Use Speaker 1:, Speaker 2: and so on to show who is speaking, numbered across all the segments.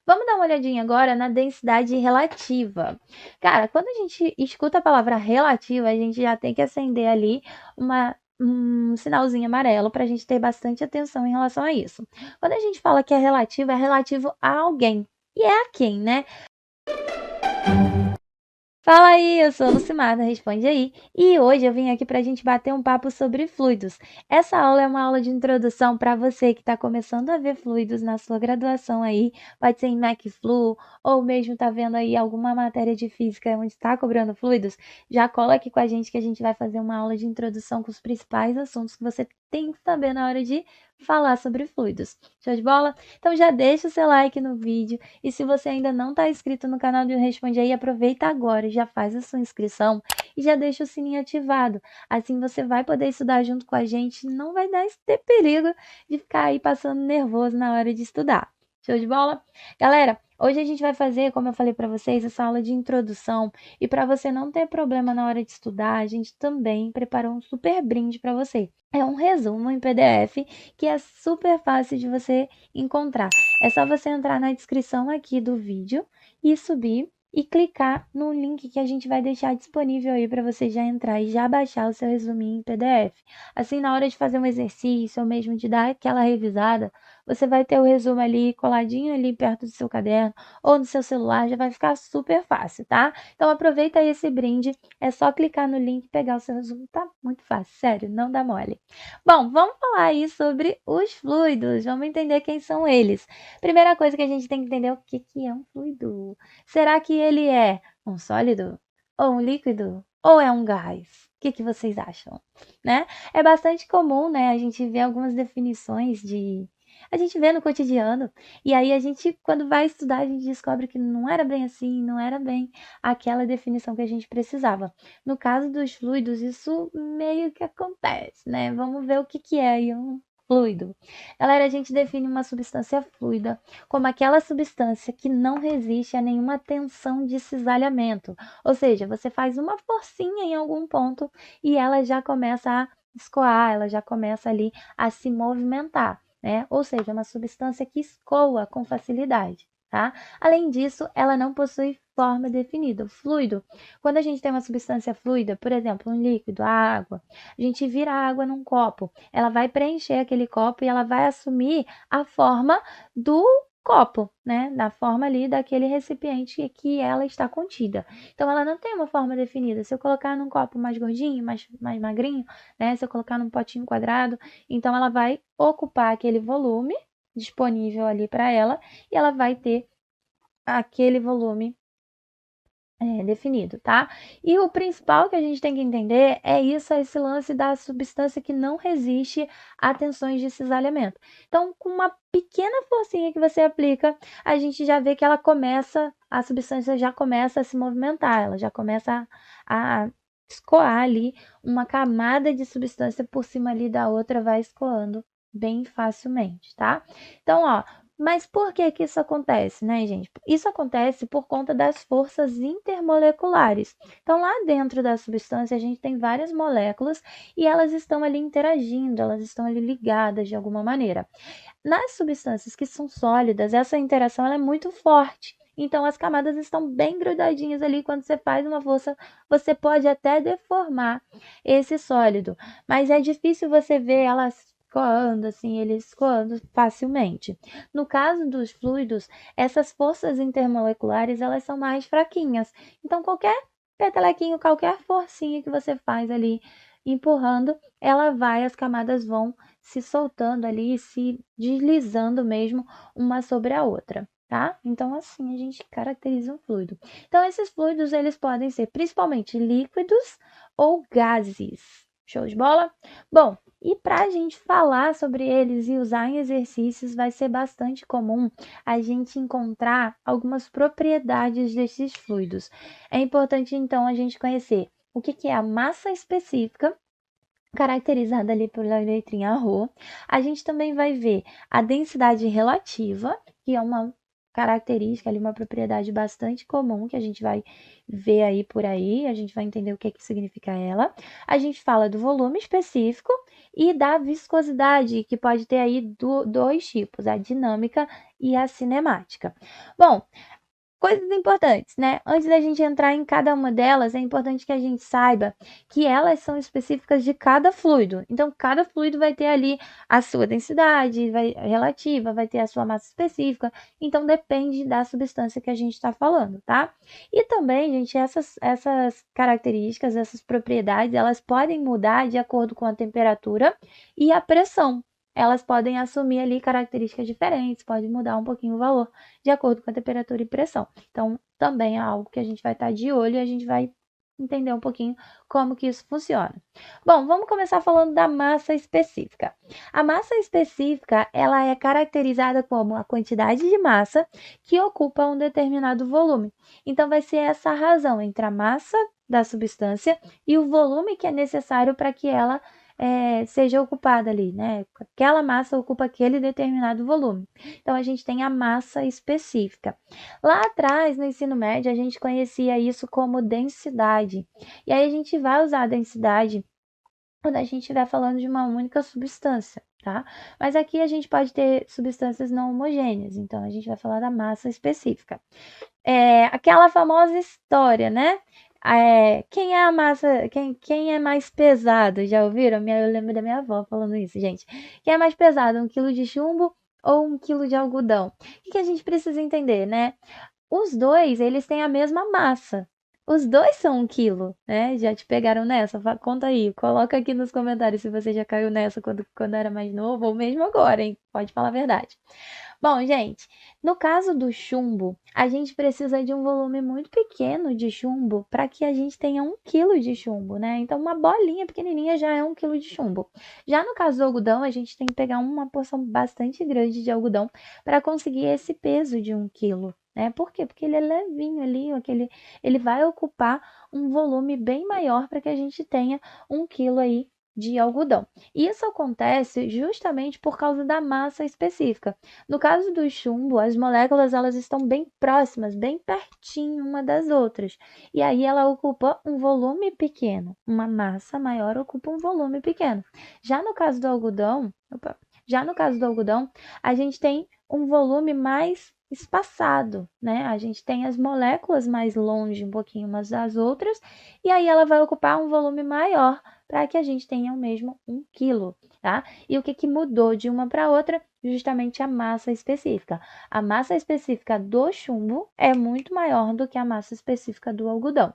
Speaker 1: Vamos dar uma olhadinha agora na densidade relativa. Cara, quando a gente escuta a palavra relativa, a gente já tem que acender ali um sinalzinho amarelo para a gente ter bastante atenção em relação a isso. Quando a gente fala que é relativo a alguém. E é a quem, né? Fala aí, eu sou a Lucimada, responde aí. E hoje eu vim aqui para a gente bater um papo sobre fluidos. Essa aula é uma aula de introdução para você que está começando a ver fluidos na sua graduação aí, pode ser em MacFlu, ou mesmo está vendo aí alguma matéria de física onde está cobrando fluidos, já cola aqui com a gente que a gente vai fazer uma aula de introdução com os principais assuntos que você tem que saber na hora de falar sobre fluidos. Show de bola? Então já deixa o seu like no vídeo e se você ainda não está inscrito no canal do Responde aí, aproveita agora e já faz a sua inscrição e já deixa o sininho ativado. Assim você vai poder estudar junto com a gente, não vai ter perigo de ficar aí passando nervoso na hora de estudar. Show de bola? Galera, hoje a gente vai fazer, como eu falei para vocês, essa aula de introdução. E para você não ter problema na hora de estudar, a gente também preparou um super brinde para você. É um resumo em PDF que é super fácil de você encontrar. É só você entrar na descrição aqui do vídeo e subir e clicar no link que a gente vai deixar disponível aí para você já entrar e já baixar o seu resuminho em PDF. Assim, na hora de fazer um exercício ou mesmo de dar aquela revisada, você vai ter o resumo ali coladinho ali perto do seu caderno ou no seu celular, já vai ficar super fácil, tá? Então aproveita aí esse brinde, é só clicar no link e pegar o seu resumo, tá muito fácil, sério, não dá mole. Bom, vamos falar aí sobre os fluidos, vamos entender quem são eles. Primeira coisa que a gente tem que entender é o que é um fluido. Será que ele é um sólido? Ou um líquido? Ou é um gás? O que vocês acham? Né? É bastante comum, né? A gente vê algumas definições a gente vê no cotidiano, e aí a gente, quando vai estudar, a gente descobre que não era bem assim, não era bem aquela definição que a gente precisava. No caso dos fluidos, isso meio que acontece, né? Vamos ver o que é aí um fluido. Galera, a gente define uma substância fluida como aquela substância que não resiste a nenhuma tensão de cisalhamento. Ou seja, você faz uma forcinha em algum ponto e ela já começa a escoar, ela já começa ali a se movimentar, né? Ou seja, uma substância que escoa com facilidade. Tá? Além disso, ela não possui forma definida. O fluido, quando a gente tem uma substância fluida, por exemplo, um líquido, a água, a gente vira a água num copo, ela vai preencher aquele copo e ela vai assumir a forma do copo, né? Na forma ali daquele recipiente que ela está contida. Então, ela não tem uma forma definida. Se eu colocar num copo mais gordinho, mais magrinho, né? Se eu colocar num potinho quadrado, então ela vai ocupar aquele volume disponível ali para ela e ela vai ter aquele volume definido, tá? E o principal que a gente tem que entender é isso, é esse lance da substância que não resiste a tensões de cisalhamento. Então, com uma pequena forcinha que você aplica, a gente já vê que a substância já começa a se movimentar, ela já começa a escoar ali uma camada de substância por cima ali da outra, vai escoando bem facilmente, tá? Então, ó, mas por que que isso acontece, né, gente? Isso acontece por conta das forças intermoleculares. Então, lá dentro da substância, a gente tem várias moléculas e elas estão ali interagindo, elas estão ali ligadas de alguma maneira. Nas substâncias que são sólidas, essa interação ela é muito forte. Então, as camadas estão bem grudadinhas ali. Quando você faz uma força, você pode até deformar esse sólido, mas é difícil você ver elas coando, assim, eles coando facilmente. No caso dos fluidos, essas forças intermoleculares, elas são mais fraquinhas. Então, qualquer petelequinho, qualquer forcinha que você faz ali, empurrando, as camadas vão se soltando ali, se deslizando mesmo uma sobre a outra, tá? Então, assim, a gente caracteriza um fluido. Então, esses fluidos, eles podem ser principalmente líquidos ou gases. Show de bola? Bom, e para a gente falar sobre eles e usar em exercícios, vai ser bastante comum a gente encontrar algumas propriedades desses fluidos. É importante, então, a gente conhecer o que é a massa específica, caracterizada ali pela letrinha ρ. A gente também vai ver a densidade relativa, que é uma característica ali, uma propriedade bastante comum que a gente vai ver aí por aí, a gente vai entender o que significa ela. A gente fala do volume específico e da viscosidade, que pode ter aí dois tipos, a dinâmica e a cinemática. Bom, coisas importantes, né? Antes da gente entrar em cada uma delas, é importante que a gente saiba que elas são específicas de cada fluido. Então, cada fluido vai ter ali a sua densidade relativa, vai ter a sua massa específica. Então, depende da substância que a gente está falando, tá? E também, gente, essas características, essas propriedades, elas podem mudar de acordo com a temperatura e a pressão. Elas podem assumir ali características diferentes, pode mudar um pouquinho o valor de acordo com a temperatura e pressão. Então, também é algo que a gente vai estar de olho e a gente vai entender um pouquinho como que isso funciona. Bom, vamos começar falando da massa específica. A massa específica, ela é caracterizada como a quantidade de massa que ocupa um determinado volume. Então, vai ser essa a razão entre a massa da substância e o volume que é necessário para que ela seja ocupada ali, né? Aquela massa ocupa aquele determinado volume. Então, a gente tem a massa específica. Lá atrás, no ensino médio, a gente conhecia isso como densidade. E aí, a gente vai usar a densidade quando a gente estiver falando de uma única substância, tá? Mas aqui a gente pode ter substâncias não homogêneas, então a gente vai falar da massa específica. Aquela famosa história, né? Quem é a massa, quem é mais pesado? Já ouviram? Eu lembro da minha avó falando isso, gente. Quem é mais pesado, 1 quilo de chumbo ou 1 quilo de algodão? O que a gente precisa entender, né? Os dois, eles têm a mesma massa. Os dois são 1 quilo, né? Já te pegaram nessa? Conta aí, coloca aqui nos comentários se você já caiu nessa quando era mais novo ou mesmo agora, hein? Pode falar a verdade. Bom, gente, no caso do chumbo, a gente precisa de um volume muito pequeno de chumbo para que a gente tenha 1 quilo de chumbo, né? Então, uma bolinha pequenininha já é 1 quilo de chumbo. Já no caso do algodão, a gente tem que pegar uma porção bastante grande de algodão para conseguir esse peso de 1 quilo. Né? Por quê? Porque ele é levinho ali, ele vai ocupar um volume bem maior para que a gente tenha 1 quilo aí de algodão. Isso acontece justamente por causa da massa específica. No caso do chumbo, as moléculas elas estão bem próximas, bem pertinho uma das outras. E aí ela ocupa um volume pequeno. Uma massa maior ocupa um volume pequeno. Já no caso do algodão, a gente tem um volume mais espaçado, né? A gente tem as moléculas mais longe um pouquinho umas das outras, e aí ela vai ocupar um volume maior para que a gente tenha o mesmo 1 quilo, tá? E o que mudou de uma para outra? Justamente a massa específica. A massa específica do chumbo é muito maior do que a massa específica do algodão.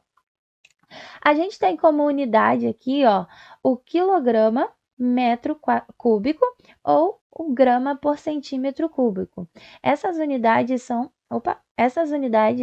Speaker 1: A gente tem como unidade aqui, ó, o quilograma metro cúbico ou o grama por centímetro cúbico. Essas unidades,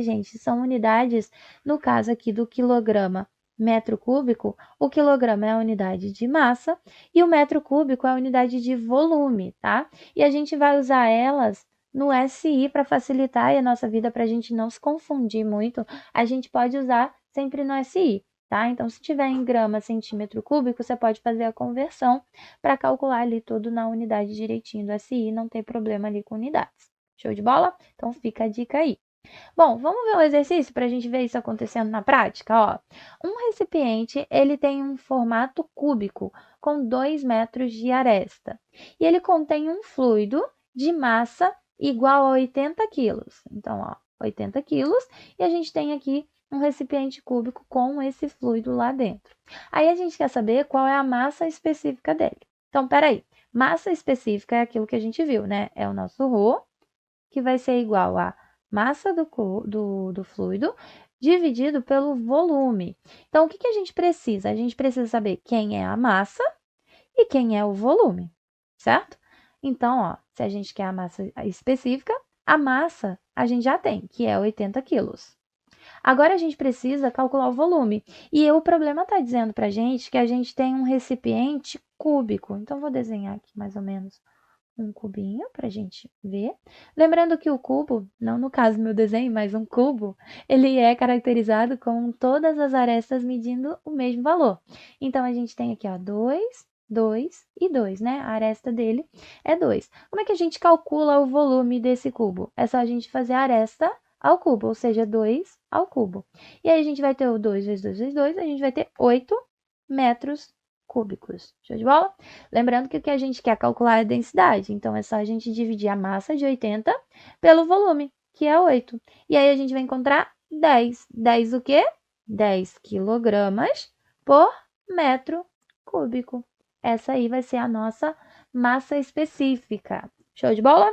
Speaker 1: gente, são unidades, no caso aqui do quilograma metro cúbico, o quilograma é a unidade de massa e o metro cúbico é a unidade de volume, tá? E a gente vai usar elas no SI para facilitar a nossa vida, para a gente não se confundir muito, a gente pode usar sempre no SI. Tá? Então, se tiver em grama centímetro cúbico, você pode fazer a conversão para calcular ali tudo na unidade direitinho do SI, não tem problema ali com unidades. Show de bola? Então, fica a dica aí. Bom, vamos ver um exercício para a gente ver isso acontecendo na prática? Ó, um recipiente, ele tem um formato cúbico com 2 metros de aresta. E ele contém um fluido de massa igual a 80 quilos. Então, ó, 80 quilos. E a gente tem aqui um recipiente cúbico com esse fluido lá dentro. Aí a gente quer saber qual é a massa específica dele. Então, peraí. Massa específica é aquilo que a gente viu, né? É o nosso ρ, que vai ser igual a massa do fluido dividido pelo volume. Então, o que a gente precisa? A gente precisa saber quem é a massa e quem é o volume, certo? Então, ó, se a gente quer a massa específica, a massa a gente já tem, que é 80 quilos. Agora a gente precisa calcular o volume. E o problema está dizendo para a gente que a gente tem um recipiente cúbico. Então, vou desenhar aqui mais ou menos um cubinho para a gente ver. Lembrando que o cubo, não no caso do meu desenho, mas um cubo, ele é caracterizado com todas as arestas medindo o mesmo valor. Então, a gente tem aqui, ó, 2 2 e 2, né? A aresta dele é 2. Como é que a gente calcula o volume desse cubo? É só a gente fazer a aresta ao cubo, ou seja, 2 ao cubo. E aí a gente vai ter o 2 vezes 2 vezes 2, a gente vai ter 8 metros cúbicos. Show de bola? Lembrando que o que a gente quer calcular é a densidade, então é só a gente dividir a massa de 80 pelo volume, que é 8. E aí a gente vai encontrar 10. 10 o quê? 10 quilogramas por metro cúbico. Essa aí vai ser a nossa massa específica. Show de bola?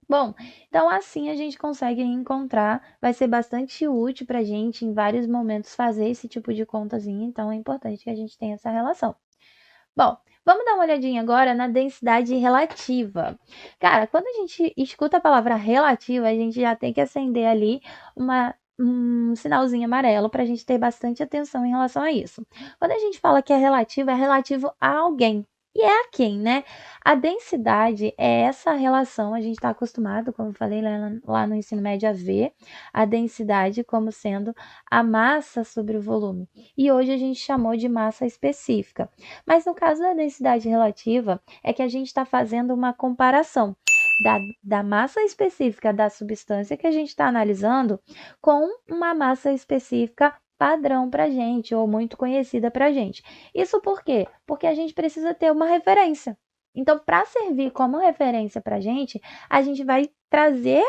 Speaker 1: Bom, então assim a gente consegue encontrar, vai ser bastante útil para a gente em vários momentos fazer esse tipo de contazinha, então é importante que a gente tenha essa relação. Bom, vamos dar uma olhadinha agora na densidade relativa. Cara, quando a gente escuta a palavra relativa, a gente já tem que acender ali um sinalzinho amarelo para a gente ter bastante atenção em relação a isso. Quando a gente fala que é relativo a alguém. E é a quem, né? A densidade é essa relação, a gente está acostumado, como eu falei lá no ensino médio, a ver a densidade como sendo a massa sobre o volume. E hoje a gente chamou de massa específica. Mas no caso da densidade relativa, é que a gente está fazendo uma comparação da massa específica da substância que a gente está analisando com uma massa específica padrão para a gente, ou muito conhecida para a gente. Isso por quê? Porque a gente precisa ter uma referência. Então, para servir como referência para a gente vai trazer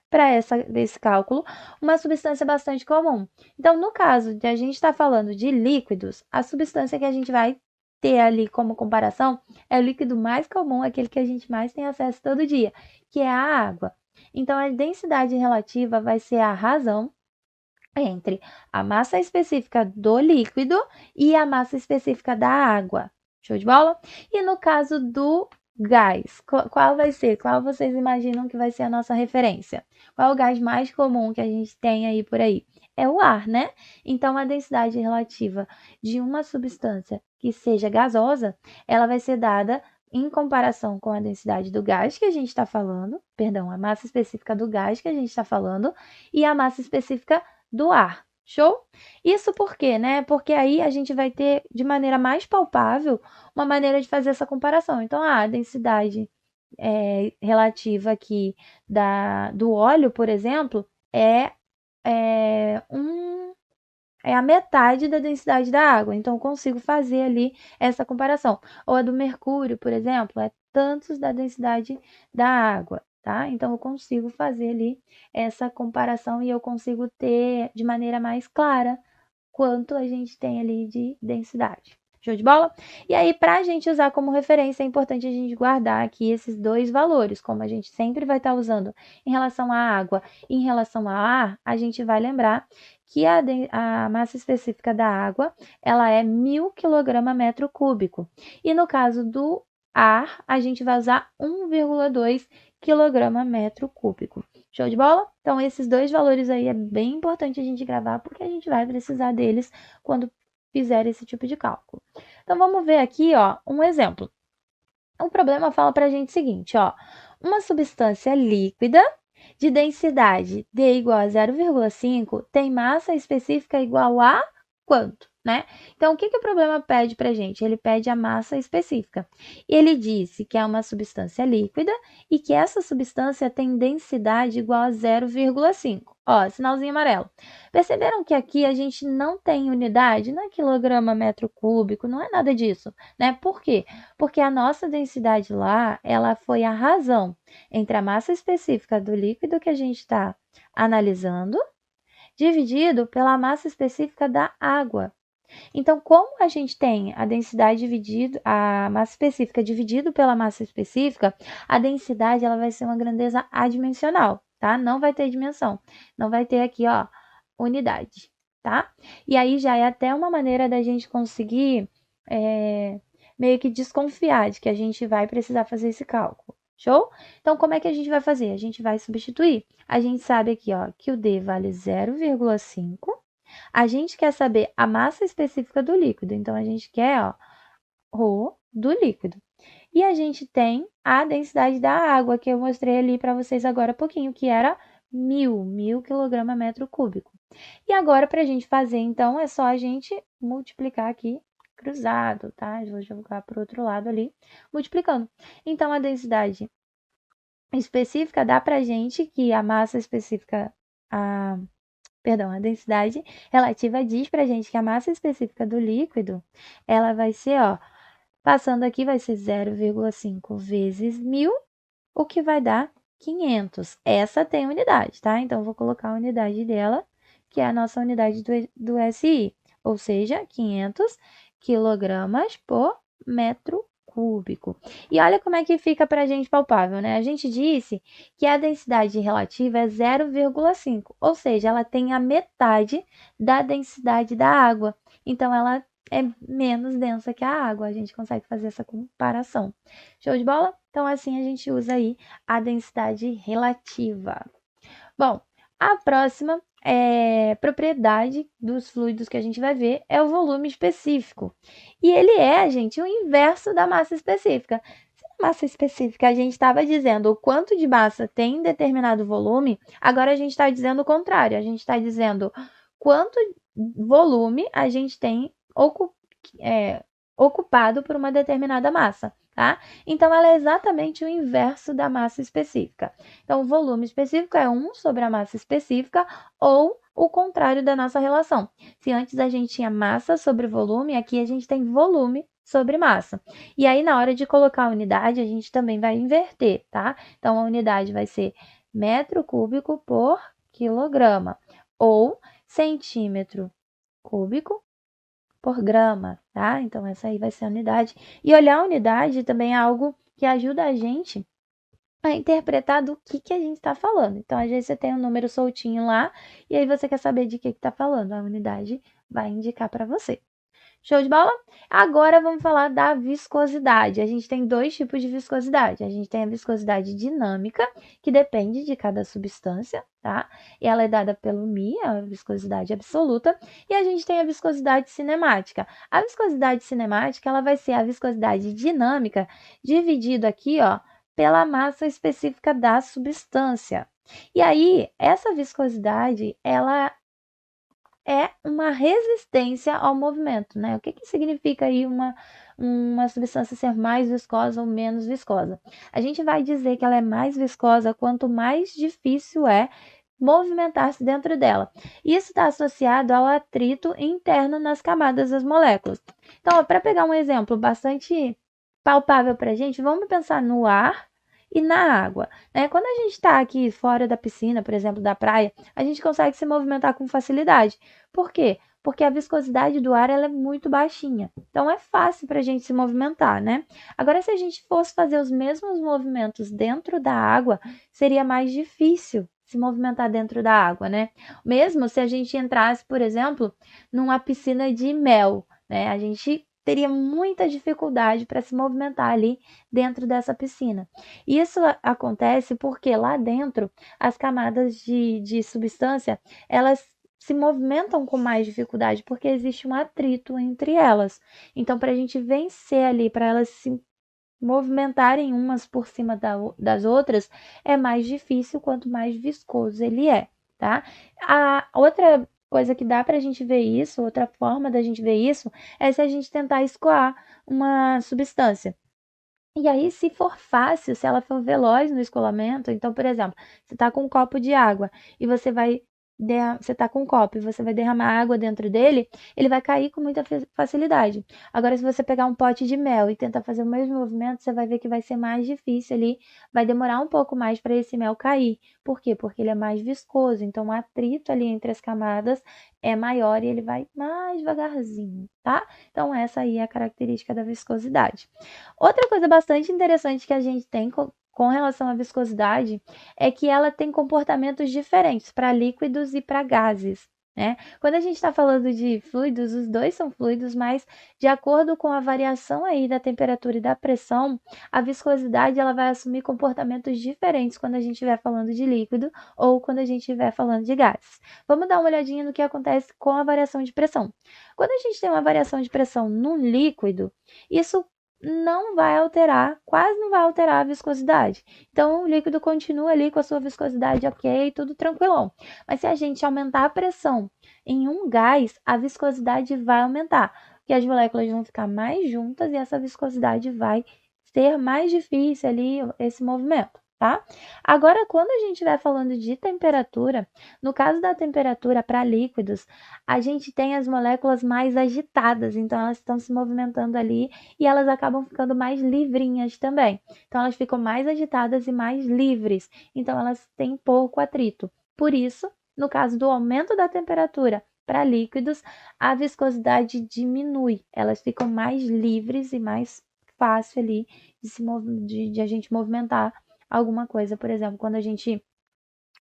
Speaker 1: para desse cálculo uma substância bastante comum. Então, no caso de a gente estar falando de líquidos, a substância que a gente vai ter ali como comparação é o líquido mais comum, aquele que a gente mais tem acesso todo dia, que é a água. Então, a densidade relativa vai ser a razão entre a massa específica do líquido e a massa específica da água. Show de bola? E no caso do gás, qual vai ser? Qual vocês imaginam que vai ser a nossa referência? Qual é o gás mais comum que a gente tem aí por aí? É o ar, né? Então, a densidade relativa de uma substância que seja gasosa, ela vai ser dada em comparação com a densidade do gás que a gente está falando, perdão, a massa específica do gás que a gente está falando, e a massa específica do ar. Show? Isso por quê, né? Porque aí a gente vai ter de maneira mais palpável uma maneira de fazer essa comparação. Então, a densidade relativa aqui do óleo, por exemplo, é, um, é a metade da densidade da água. Então, eu consigo fazer ali essa comparação. Ou a do mercúrio, por exemplo, é tantos da densidade da água. Tá? Então, eu consigo fazer ali essa comparação e eu consigo ter de maneira mais clara quanto a gente tem ali de densidade. Show de bola? E aí, para a gente usar como referência, é importante a gente guardar aqui esses dois valores, como a gente sempre vai estar usando em relação à água e em relação ao ar, a gente vai lembrar que a massa específica da água, ela é 1000 kg/metro cúbico. E no caso do ar, a gente vai usar 1,2 kg/metro cúbico. Show de bola? Então, esses dois valores aí é bem importante a gente gravar, porque a gente vai precisar deles quando fizer esse tipo de cálculo. Então, vamos ver aqui, ó, um exemplo. O problema fala para a gente o seguinte, ó, uma substância líquida de densidade D igual a 0,5 tem massa específica igual a quanto, né? Então, o que o problema pede para a gente? Ele pede a massa específica. E ele disse que é uma substância líquida e que essa substância tem densidade igual a 0,5. Ó, sinalzinho amarelo. Perceberam que aqui a gente não tem unidade, não é quilograma metro cúbico, não é nada disso, né? Por quê? Porque a nossa densidade lá, ela foi a razão entre a massa específica do líquido que a gente está analisando, dividido pela massa específica da água. Então, como a gente tem a densidade dividido, a massa específica dividido pela massa específica, a densidade ela vai ser uma grandeza adimensional, tá? Não vai ter dimensão, não vai ter aqui, ó, unidade, tá? E aí já é até uma maneira da gente conseguir meio que desconfiar de que a gente vai precisar fazer esse cálculo. Show? Então, como é que a gente vai fazer? A gente vai substituir. A gente sabe aqui, ó, que o D vale 0,5. A gente quer saber a massa específica do líquido. Então, a gente quer, ó, ρ do líquido. E a gente tem a densidade da água, que eu mostrei ali para vocês agora há pouquinho, que era 1000 kg/metro cúbico. E agora, para a gente fazer, então, é só a gente multiplicar aqui cruzado, tá? Eu vou jogar para o outro lado ali, multiplicando. Então, a densidade específica dá pra gente que a massa específica, a densidade relativa diz pra gente que a massa específica do líquido, ela vai ser, ó, passando aqui vai ser 0,5 vezes 1000, o que vai dar 500. Essa tem unidade, tá? Então, eu vou colocar a unidade dela, que é a nossa unidade do SI, ou seja, 500 quilogramas por metro cúbico. E olha como é que fica para a gente palpável, né? A gente disse que a densidade relativa é 0,5, ou seja, ela tem a metade da densidade da água. Então, ela é menos densa que a água. A gente consegue fazer essa comparação. Show de bola? Então, assim a gente usa aí a densidade relativa. Bom, a próxima propriedade dos fluidos que a gente vai ver é o volume específico. E ele é, gente, o inverso da massa específica. Se na massa específica a gente estava dizendo o quanto de massa tem em determinado volume, agora a gente está dizendo o contrário. A gente está dizendo quanto volume a gente tem ocupado por uma determinada massa, tá? Então, ela é exatamente o inverso da massa específica. Então, o volume específico é 1 sobre a massa específica ou o contrário da nossa relação. Se antes a gente tinha massa sobre volume, aqui a gente tem volume sobre massa. E aí, na hora de colocar a unidade, a gente também vai inverter, tá? Então, a unidade vai ser metro cúbico por quilograma ou centímetro cúbico por grama, tá? Então, essa aí vai ser a unidade. E olhar a unidade também é algo que ajuda a gente a interpretar do que a gente está falando. Então, às vezes você tem um número soltinho lá, e aí você quer saber de que está falando. A unidade vai indicar para você. Show de bola? Agora vamos falar da viscosidade. A gente tem dois tipos de viscosidade. A gente tem a viscosidade dinâmica, que depende de cada substância, tá? E ela é dada pelo μ, a viscosidade absoluta. E a gente tem a viscosidade cinemática. A viscosidade cinemática, ela vai ser a viscosidade dinâmica dividido aqui, ó, pela massa específica da substância. E aí, essa viscosidade, ela é uma resistência ao movimento, né? O que significa aí uma substância ser mais viscosa ou menos viscosa? A gente vai dizer que ela é mais viscosa quanto mais difícil é movimentar-se dentro dela. Isso está associado ao atrito interno nas camadas das moléculas. Então, para pegar um exemplo bastante palpável para a gente, vamos pensar no ar e na água, né? Quando a gente está aqui fora da piscina, por exemplo, da praia, a gente consegue se movimentar com facilidade. Por quê? Porque a viscosidade do ar ela é muito baixinha. Então é fácil para a gente se movimentar, né? Agora, se a gente fosse fazer os mesmos movimentos dentro da água, seria mais difícil se movimentar dentro da água, né? Mesmo se a gente entrasse, por exemplo, numa piscina de mel, né? A gente teria muita dificuldade para se movimentar ali dentro dessa piscina. Isso acontece porque lá dentro as camadas de substância elas se movimentam com mais dificuldade porque existe um atrito entre elas. Então, para a gente vencer ali, para elas se movimentarem umas por cima das outras, é mais difícil quanto mais viscoso ele é, tá? A outra coisa que dá para a gente ver isso, outra forma da gente ver isso, é se a gente tentar escoar uma substância. E aí, se for fácil, se ela for veloz no escoamento, então, por exemplo, você está com um copo de água e você está com um copo e você vai derramar água dentro dele, ele vai cair com muita facilidade. Agora, se você pegar um pote de mel e tentar fazer o mesmo movimento, você vai ver que vai ser mais difícil ali, vai demorar um pouco mais para esse mel cair. Por quê? Porque ele é mais viscoso, então o atrito ali entre as camadas é maior e ele vai mais devagarzinho, tá? Então, essa aí é a característica da viscosidade. Outra coisa bastante interessante que a gente tem com relação à viscosidade é que ela tem comportamentos diferentes para líquidos e para gases, né? Quando a gente está falando de fluidos, os dois são fluidos, mas de acordo com a variação aí da temperatura e da pressão, a viscosidade ela vai assumir comportamentos diferentes quando a gente estiver falando de líquido ou quando a gente estiver falando de gases. Vamos dar uma olhadinha no que acontece com a variação de pressão. Quando a gente tem uma variação de pressão no líquido, isso não vai alterar, quase não vai alterar a viscosidade. Então, o líquido continua ali com a sua viscosidade ok, tudo tranquilão. Mas se a gente aumentar a pressão em um gás, a viscosidade vai aumentar. que as moléculas vão ficar mais juntas e essa viscosidade vai ser mais difícil ali esse movimento, tá? Agora, quando a gente estiver falando de temperatura, no caso da temperatura para líquidos, a gente tem as moléculas mais agitadas, então elas estão se movimentando ali e elas acabam ficando mais livrinhas também. Então elas ficam mais agitadas e mais livres, então elas têm pouco atrito. Por isso, no caso do aumento da temperatura para líquidos, a viscosidade diminui, elas ficam mais livres e mais fácil ali de a gente movimentar alguma coisa. Por exemplo, quando a gente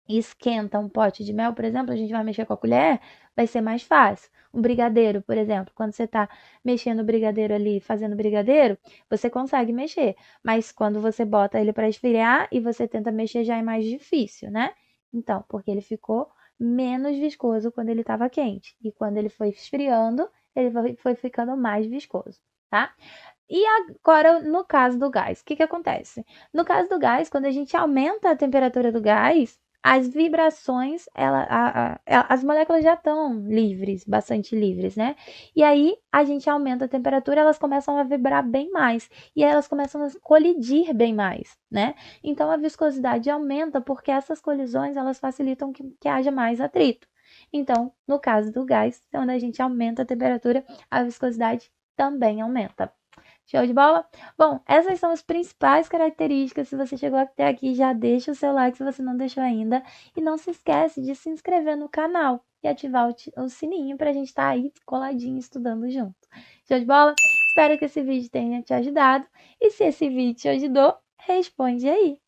Speaker 1: esquenta um pote de mel, por exemplo, a gente vai mexer com a colher, vai ser mais fácil. Um brigadeiro, por exemplo, quando você está mexendo o brigadeiro ali, fazendo brigadeiro, você consegue mexer, mas quando você bota ele para esfriar e você tenta mexer, já é mais difícil, né? Então, porque ele ficou menos viscoso quando ele estava quente, e quando ele foi esfriando, ele foi ficando mais viscoso, tá? E agora, no caso do gás, o que acontece? No caso do gás, quando a gente aumenta a temperatura do gás, as vibrações, as moléculas já estão livres, bastante livres, né? E aí a gente aumenta a temperatura, elas começam a vibrar bem mais e aí elas começam a colidir bem mais, né? Então a viscosidade aumenta porque essas colisões elas facilitam que haja mais atrito. Então, no caso do gás, quando a gente aumenta a temperatura, a viscosidade também aumenta. Show de bola? Bom, essas são as principais características. Se você chegou até aqui, já deixa o seu like se você não deixou ainda. E não se esquece de se inscrever no canal e ativar o sininho para a gente estar aí coladinho estudando junto. Show de bola? Espero que esse vídeo tenha te ajudado. E se esse vídeo te ajudou, responde aí.